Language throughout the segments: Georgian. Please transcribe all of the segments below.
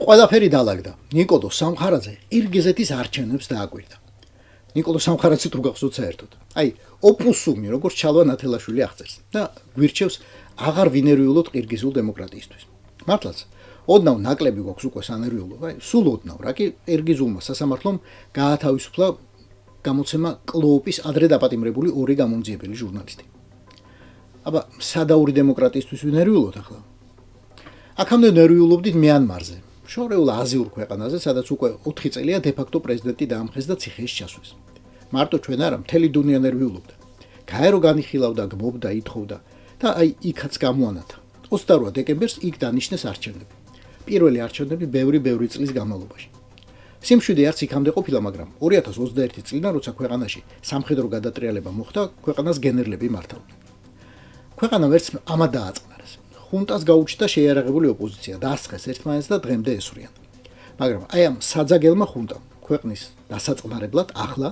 ყველაფერი დაალაგდა. ნიკოლო სამხარაძე ყირგიზეთის არჩევნებს დააკვირდა. ნიკოლო სამხარაძე თუ გახსოვთ საერთოდ. აი, ოპუსუმი, როგორც ჩალვა ნათელაშვილი აღწერს და გვირჩევს აღარ ვინერიულოთ ყირგიზულ დემოკრატიისთვის. მართლაც, ოდნავ ნაკლები გვაქვს უკვე სანერვიულო, აი, სულ ოდნავ, რა კი ყირგიზულმა სასამართლომ გაათავისუფლა გამოცემა კლოუპის ადრე დაპატიმრებული ორი გამომძიებელი ჟურნალისტი. აბა, სადაური დემოკრატიისთვის ვინერიულოთ ახლა? აქამდე ნერვიულობდით მიანმარზე. შორეულ აზიურ ქვეყანაზე, სადაც უკვე 4 წელია დე-ფაქტო პრეზიდენტი დაამხეს და ციხეში ჩასვეს. მარტო ჩვენ არა, მთელი დუნია ნერვიულობდა. გაერო განიხილავდა, გმობდა, ითხოვდა და აი იქაც გამოანათა. 28 დეკემბერს იქ დანიშნეს არჩევნები. პირველი არჩევნები ბევრი წლის განმავლობაში. სიმშვიდე არც იქამდე ყოფილა, მაგრამ 2021 წლიდან, როცა ქვეყანაში სამხედრო გადატრიალება მოხდა, ქვეყანას გენერლები მართავდნენ. ქვეყანა ვერც ამად დააწყნარეს. ხუნტას გაუჩნდა შეიარაღებული ოპოზიცია, დასცხეს ერთმანეთს და დღემდე ესვრიან. მაგრამ აი ამ საძაგელმა ხუნტამ ქვეყნის დასაწყნარებლად ახლა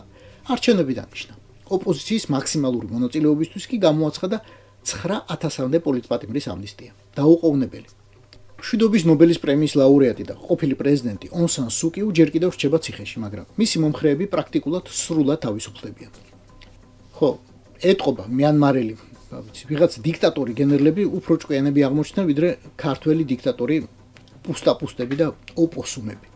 არჩევნები დანიშნა. ოპოზიციის მაქსიმალური მონაწილეობისთვის კი გამოაცხადა 9000-მდე პოლიტპატიმრის ამნისტია. დაუყოვნებელი. მშვიდობის ნობელის პრემიის ლაურეატი და ყოფილი პრეზიდენტი ონ სან სუ კი ჯერ კიდევ რჩება ციხეში, მაგრამ მისი მომხრეები პრაქტიკულად სრულად თავისუფლდებიან. ხო, ეტყობა მიანმარელი ვიღაც დიქტატორი გენერლები უფრო ჭკვიანები აღმოჩნდნენ, ვიდრე ქართველი დიქტატორი პუსტაპუსტები და ოპოსუმები.